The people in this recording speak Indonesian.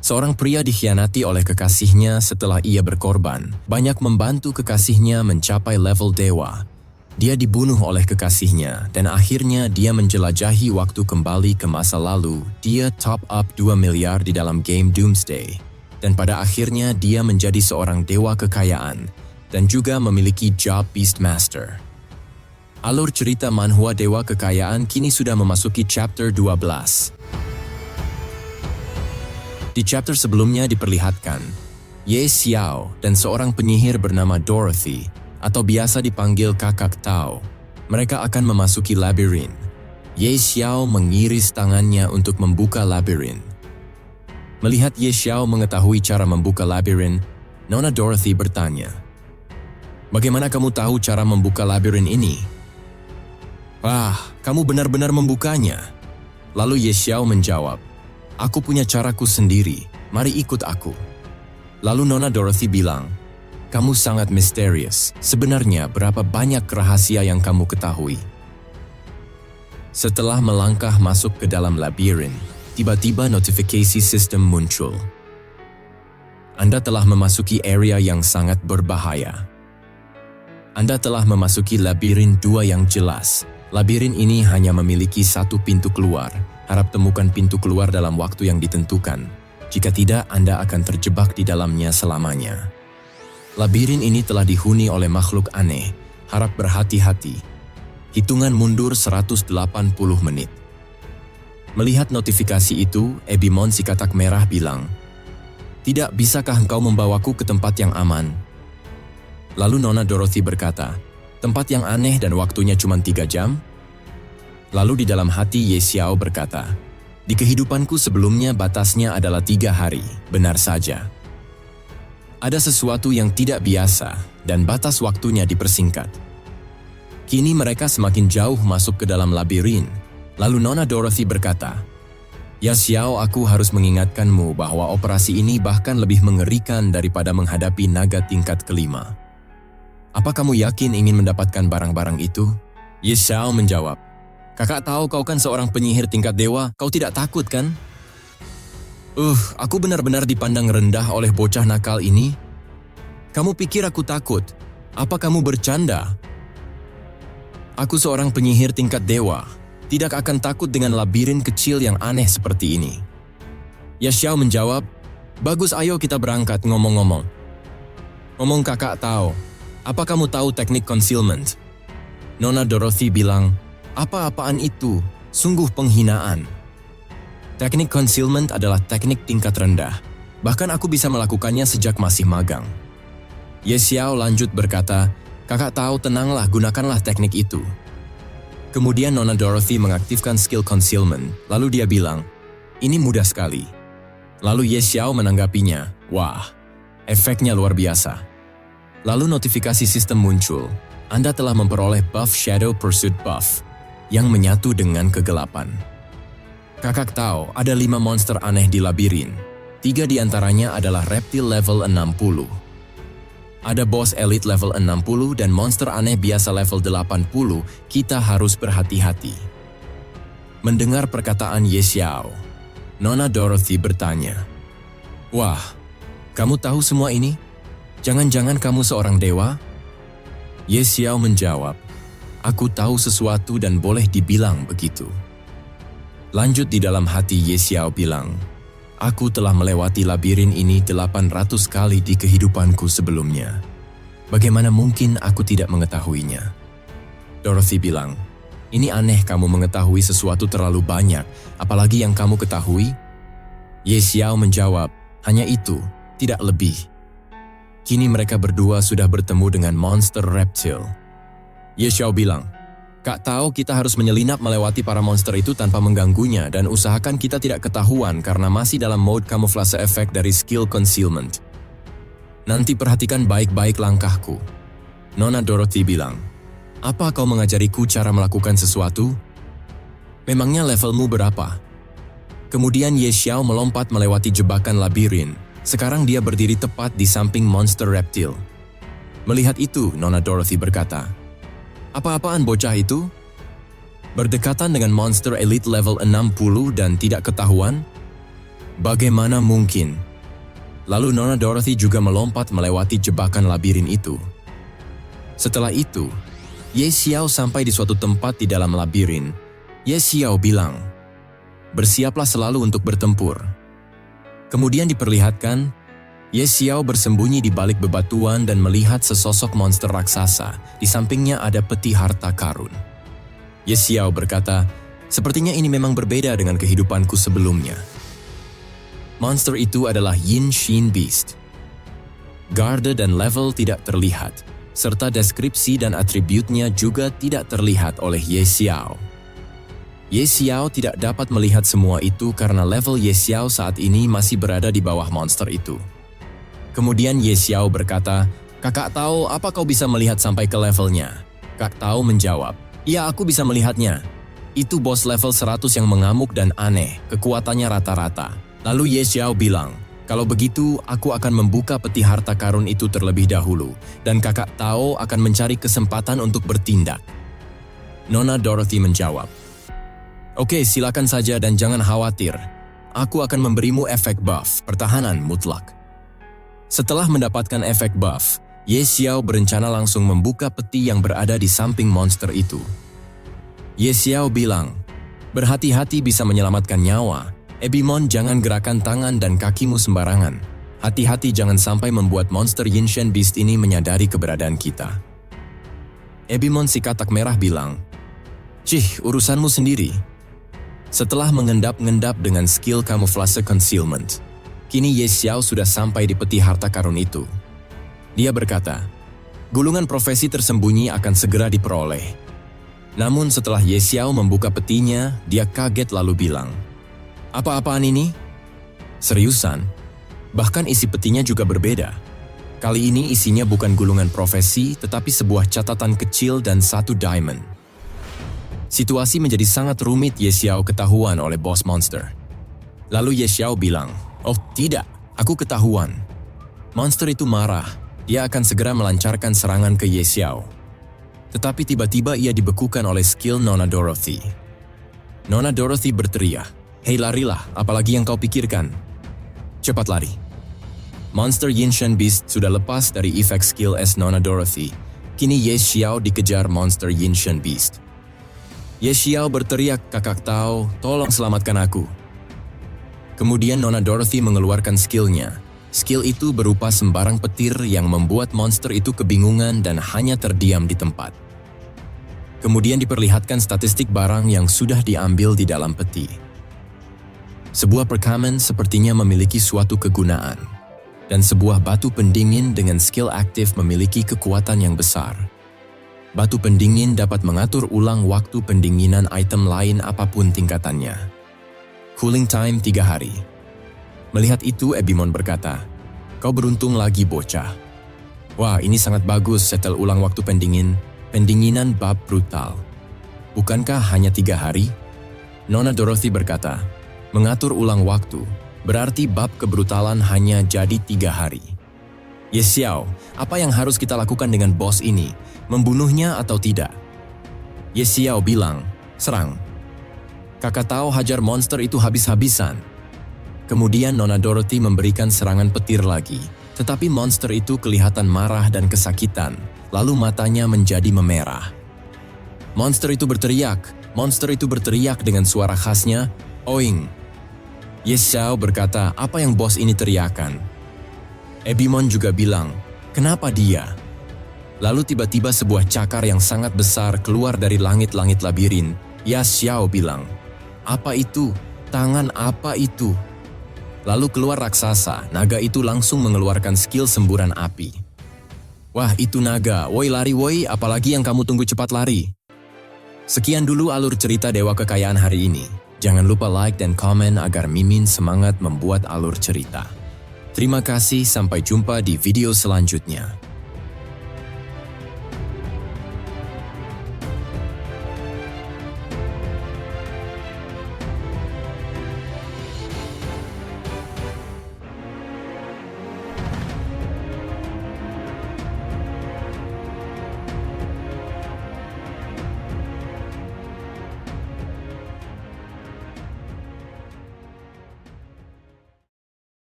Seorang pria dikhianati oleh kekasihnya setelah ia berkorban, banyak membantu kekasihnya mencapai level dewa. Dia dibunuh oleh kekasihnya dan akhirnya dia menjelajahi waktu kembali ke masa lalu. Dia top up 2 miliar di dalam game Doomsday. Dan pada akhirnya dia menjadi seorang dewa kekayaan dan juga memiliki job Beastmaster. Alur cerita manhwa Dewa Kekayaan kini sudah memasuki chapter 12. Di chapter sebelumnya diperlihatkan, Ye Xiao dan seorang penyihir bernama Dorothy, atau biasa dipanggil Kakak Tao. Mereka akan memasuki labirin. Ye Xiao mengiris tangannya untuk membuka labirin. Melihat Ye Xiao mengetahui cara membuka labirin, Nona Dorothy bertanya, "Bagaimana kamu tahu cara membuka labirin ini?" "Ah, kamu benar-benar membukanya." Lalu Ye Xiao menjawab, "Aku punya caraku sendiri, mari ikut aku." Lalu Nona Dorothy bilang, "Kamu sangat misterius, sebenarnya berapa banyak rahasia yang kamu ketahui?" Setelah melangkah masuk ke dalam labirin, tiba-tiba notifikasi sistem muncul. Anda telah memasuki area yang sangat berbahaya. Anda telah memasuki labirin 2 yang jelas. Labirin ini hanya memiliki satu pintu keluar. Harap temukan pintu keluar dalam waktu yang ditentukan. Jika tidak, Anda akan terjebak di dalamnya selamanya. Labirin ini telah dihuni oleh makhluk aneh. Harap berhati-hati. Hitungan mundur 180 menit. Melihat notifikasi itu, Ebimon si katak merah bilang, "Tidak, bisakah engkau membawaku ke tempat yang aman?" Lalu Nona Dorothy berkata, "Tempat yang aneh dan waktunya cuma 3 jam?" Lalu di dalam hati Ye Xiao berkata, "Di kehidupanku sebelumnya batasnya adalah 3 hari, benar saja. Ada sesuatu yang tidak biasa dan batas waktunya dipersingkat." Kini mereka semakin jauh masuk ke dalam labirin. Lalu Nona Dorothy berkata, "Ya Xiao, aku harus mengingatkanmu bahwa operasi ini bahkan lebih mengerikan daripada menghadapi naga tingkat kelima. Apa kamu yakin ingin mendapatkan barang-barang itu?" Ye Xiao menjawab, "Kakak tahu kau kan seorang penyihir tingkat dewa, kau tidak takut kan?" Aku benar-benar dipandang rendah oleh bocah nakal ini. Kamu pikir aku takut? Apa kamu bercanda? Aku seorang penyihir tingkat dewa, tidak akan takut dengan labirin kecil yang aneh seperti ini. Ye Xiao menjawab, "Bagus, ayo kita berangkat ngomong-ngomong." "Ngomong kakak tahu. Apa kamu tahu teknik concealment?" Nona Dorothy bilang, "Apa-apaan itu? Sungguh penghinaan." Teknik concealment adalah teknik tingkat rendah. Bahkan aku bisa melakukannya sejak masih magang. Ye Xiao lanjut berkata, "Kakak tahu, tenanglah, gunakanlah teknik itu." Kemudian Nona Dorothy mengaktifkan skill concealment, lalu dia bilang, "Ini mudah sekali." Lalu Ye Xiao menanggapinya, "Wah, efeknya luar biasa." Lalu notifikasi sistem muncul. Anda telah memperoleh buff Shadow Pursuit buff yang menyatu dengan kegelapan. Kakak tahu ada 5 monster aneh di labirin. 3 di antaranya adalah reptil level 60. Ada boss elite level 60 dan monster aneh biasa level 80. Kita harus berhati-hati. Mendengar perkataan Ye Xiao, Nona Dorothy bertanya, "Wah, kamu tahu semua ini? Jangan-jangan kamu seorang dewa?" Ye Xiao menjawab, "Aku tahu sesuatu dan boleh dibilang begitu." Lanjut di dalam hati Ye Xiao bilang, "Aku telah melewati labirin ini 800 kali di kehidupanku sebelumnya. Bagaimana mungkin aku tidak mengetahuinya?" Dorothy bilang, "Ini aneh kamu mengetahui sesuatu terlalu banyak, apalagi yang kamu ketahui?" Ye Xiao menjawab, "Hanya itu, tidak lebih." Kini mereka berdua sudah bertemu dengan monster reptil. Ye Xiao bilang, "Kak tahu kita harus menyelinap melewati para monster itu tanpa mengganggunya dan usahakan kita tidak ketahuan karena masih dalam mode kamuflase efek dari skill concealment. Nanti perhatikan baik-baik langkahku." Nona Dorothy bilang, "Apa kau mengajariku cara melakukan sesuatu? Memangnya levelmu berapa?" Kemudian Ye Xiao melompat melewati jebakan labirin. Sekarang dia berdiri tepat di samping monster reptil. Melihat itu, Nona Dorothy berkata, "Apa-apaan bocah itu? Berdekatan dengan monster elite level 60 dan tidak ketahuan?" Bagaimana mungkin? Lalu Nona Dorothy juga melompat melewati jebakan labirin itu. Setelah itu, Ye Xiao sampai di suatu tempat di dalam labirin. Ye Xiao bilang, "Bersiaplah selalu untuk bertempur." Kemudian diperlihatkan, Ye Xiao bersembunyi di balik bebatuan dan melihat sesosok monster raksasa. Di sampingnya ada peti harta karun. Ye Xiao berkata, "Sepertinya ini memang berbeda dengan kehidupanku sebelumnya." Monster itu adalah Yin Shin Beast. Garda dan level tidak terlihat, serta deskripsi dan atributnya juga tidak terlihat oleh Ye Xiao. Ye Xiao tidak dapat melihat semua itu karena level Ye Xiao saat ini masih berada di bawah monster itu. Kemudian Ye Xiao berkata, "Kakak tahu apa kau bisa melihat sampai ke levelnya?" Kak Tao menjawab, "Iya, aku bisa melihatnya. Itu bos level 100 yang mengamuk dan aneh, kekuatannya rata-rata." Lalu Ye Xiao bilang, "Kalau begitu, aku akan membuka peti harta karun itu terlebih dahulu, dan Kakak Tao akan mencari kesempatan untuk bertindak." Nona Dorothy menjawab, "Oke, silakan saja dan jangan khawatir. Aku akan memberimu efek buff, pertahanan mutlak." Setelah mendapatkan efek buff, Ye Xiao berencana langsung membuka peti yang berada di samping monster itu. Ye Xiao bilang, "Berhati-hati bisa menyelamatkan nyawa. Ebimon, jangan gerakan tangan dan kakimu sembarangan. Hati-hati jangan sampai membuat monster Yin Shin Beast ini menyadari keberadaan kita." Ebimon si katak merah bilang, "Cih, urusanmu sendiri." Setelah mengendap-ngendap dengan skill kamuflase concealment, kini Ye Xiao sudah sampai di peti harta karun itu. Dia berkata, gulungan profesi tersembunyi akan segera diperoleh. Namun setelah Ye Xiao membuka petinya, dia kaget lalu bilang, "Apa-apaan ini?" Seriusan? Bahkan isi petinya juga berbeda. Kali ini isinya bukan gulungan profesi, tetapi sebuah catatan kecil dan satu diamond. Situasi menjadi sangat rumit. Ye Xiao ketahuan oleh bos monster. Lalu Ye Xiao bilang, "Oh tidak, aku ketahuan." Monster itu marah. Dia akan segera melancarkan serangan ke Ye Xiao. Tetapi tiba-tiba ia dibekukan oleh skill Nona Dorothy. Nona Dorothy berteriak, "Hei, larilah, apalagi yang kau pikirkan? Cepat lari." Monster Yin Shin Beast sudah lepas dari efek skill S Nona Dorothy. Kini Ye Xiao dikejar monster Yin Shin Beast. Ye Xiao berteriak, "Kakak Tao, tolong selamatkan aku." Kemudian Nona Dorothy mengeluarkan skillnya. Skill itu berupa sembarang petir yang membuat monster itu kebingungan dan hanya terdiam di tempat. Kemudian diperlihatkan statistik barang yang sudah diambil di dalam peti. Sebuah perkamen sepertinya memiliki suatu kegunaan, dan sebuah batu pendingin dengan skill aktif memiliki kekuatan yang besar. Batu pendingin dapat mengatur ulang waktu pendinginan item lain apapun tingkatannya. Cooling time 3 hari. Melihat itu, Ebimon berkata, "Kau beruntung lagi, bocah. Wah, ini sangat bagus setel ulang waktu pendinginan bab brutal. Bukankah hanya 3 hari?" Nona Dorothy berkata, "Mengatur ulang waktu, berarti bab kebrutalan hanya jadi 3 hari. Ye Xiao, apa yang harus kita lakukan dengan bos ini? Membunuhnya atau tidak?" Ye Xiao bilang, "Serang. Kakak Tao hajar monster itu habis-habisan." Kemudian Nona Dorothy memberikan serangan petir lagi, tetapi monster itu kelihatan marah dan kesakitan, lalu matanya menjadi memerah. Monster itu berteriak dengan suara khasnya, "Oing." Ye Xiao berkata, "Apa yang bos ini teriakan?" Ebimon juga bilang, "Kenapa dia?" Lalu tiba-tiba sebuah cakar yang sangat besar keluar dari langit-langit labirin. Ye Xiao bilang, "Apa itu? Tangan apa itu?" Lalu keluar raksasa. Naga itu langsung mengeluarkan skill semburan api. "Wah, itu naga. Woi, lari woi, apalagi yang kamu tunggu, cepat lari." Sekian dulu alur cerita Dewa Kekayaan hari ini. Jangan lupa like dan komen agar Mimin semangat membuat alur cerita. Terima kasih, sampai jumpa di video selanjutnya.